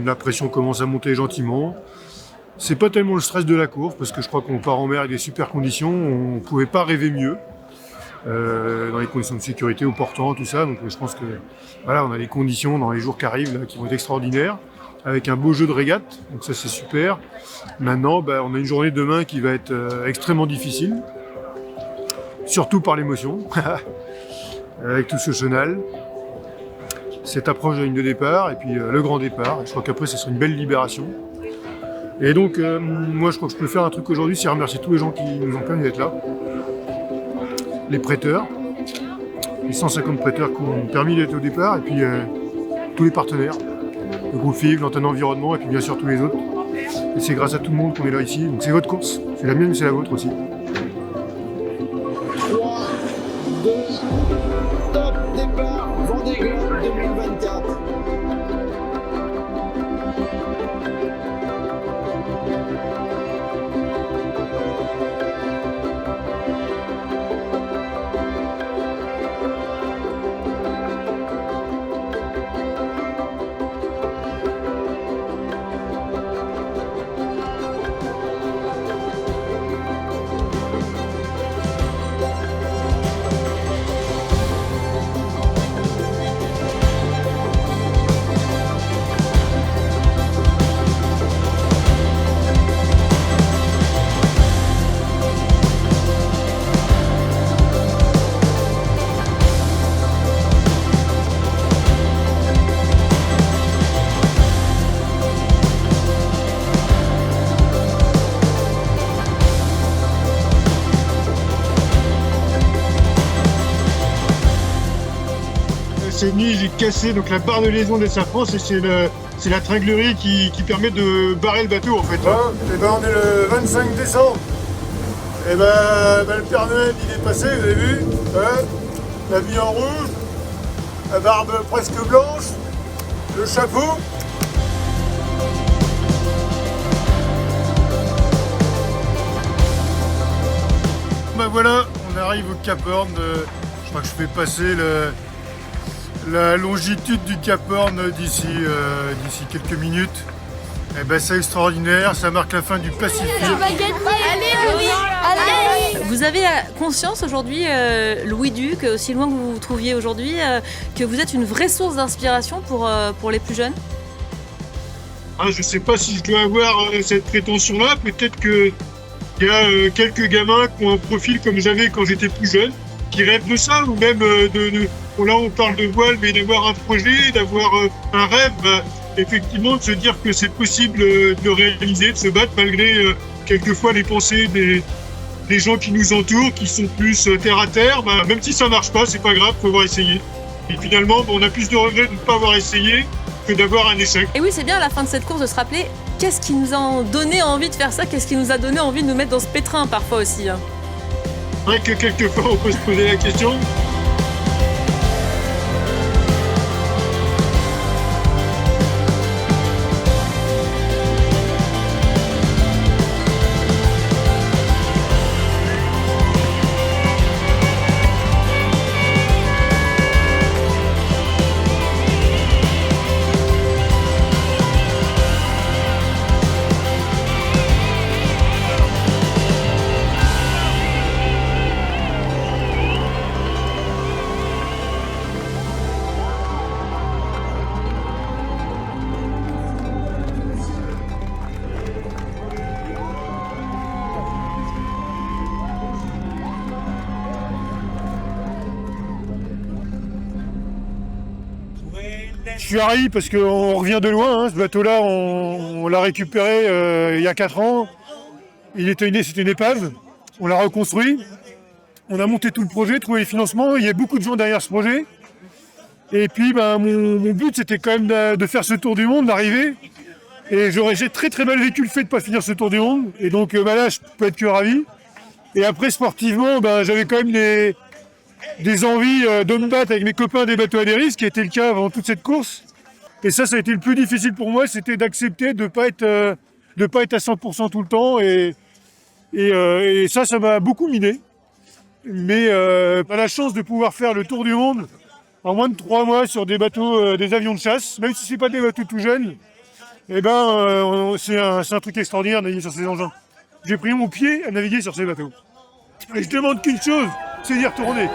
La pression commence à monter gentiment. C'est pas tellement le stress de la course, parce que je crois qu'on part en mer avec des super conditions, on pouvait pas rêver mieux. Dans les conditions de sécurité au portant, tout ça. Donc je pense que voilà, on a les conditions dans les jours qui arrivent là, qui vont être extraordinaires, avec un beau jeu de régate, donc ça c'est super. Maintenant, on a une journée demain qui va être extrêmement difficile, surtout par l'émotion, avec tout ce chenal, cette approche de la ligne de départ, et puis le grand départ. Et je crois qu'après, ce sera une belle libération. Et donc, moi, je crois que je peux faire un truc aujourd'hui, c'est remercier tous les gens qui nous ont permis d'être là. Les prêteurs, les 150 prêteurs qui ont permis d'être au départ, et puis tous les partenaires, le groupe FIV, l'antenne environnement, et puis bien sûr tous les autres. Et c'est grâce à tout le monde qu'on est là ici. Donc c'est votre course, c'est la mienne, mais c'est la vôtre aussi. 3, 2, top départ, Vendée Globe 2024. Cette nuit, j'ai cassé donc, la barre de liaison des Safran, et c'est la tringlerie qui permet de barrer le bateau en fait. On est le 25 décembre. Le Père Noël il est passé, vous avez vu, l'habit en rouge, la barbe presque blanche, le chapeau. Voilà, on arrive au Cap Horn. Je crois que je vais passer la longitude du Cap Horn d'ici quelques minutes. C'est extraordinaire, ça marque la fin du Pacifique. Vous avez conscience aujourd'hui, Louis Duc, aussi loin que vous vous trouviez aujourd'hui, que vous êtes une vraie source d'inspiration pour les plus jeunes? Je ne sais pas si je dois avoir cette prétention-là. Peut-être qu'il y a quelques gamins qui ont un profil comme j'avais quand j'étais plus jeune, qui rêvent de ça, ou même là on parle de voile, mais d'avoir un projet, d'avoir un rêve, effectivement de se dire que c'est possible de le réaliser, de se battre malgré quelquefois les pensées des gens qui nous entourent, qui sont plus terre à terre. Même si ça marche pas, c'est pas grave, faut avoir essayé. Et finalement, on a plus de regrets de ne pas avoir essayé que d'avoir un échec. Et oui, c'est bien à la fin de cette course de se rappeler qu'est-ce qui nous a donné envie de faire ça, qu'est-ce qui nous a donné envie de nous mettre dans ce pétrin parfois aussi. C'est vrai que quelquefois on peut se poser la question. Je suis ravi parce qu'on revient de loin. Ce bateau-là, on l'a récupéré il y a 4 ans. C'était une épave. On l'a reconstruit. On a monté tout le projet, trouvé les financements. Il y a beaucoup de gens derrière ce projet. Et puis, mon but, c'était quand même de faire ce tour du monde, d'arriver. Et j'ai très très mal vécu le fait de ne pas finir ce tour du monde. Et donc là, je peux être que ravi. Et après, sportivement, j'avais quand même des envies de me battre avec mes copains des bateaux à des risques, qui était le cas avant toute cette course. Et ça a été le plus difficile pour moi, c'était d'accepter de ne pas être à 100% tout le temps. Et ça m'a beaucoup miné. Mais on a la chance de pouvoir faire le tour du monde en moins de 3 mois sur des bateaux, des avions de chasse, même si ce n'est pas des bateaux tout jeunes. Eh ben, c'est un truc extraordinaire de naviguer sur ces engins. J'ai pris mon pied à naviguer sur ces bateaux. Et je demande qu'une chose, c'est d'y retourner.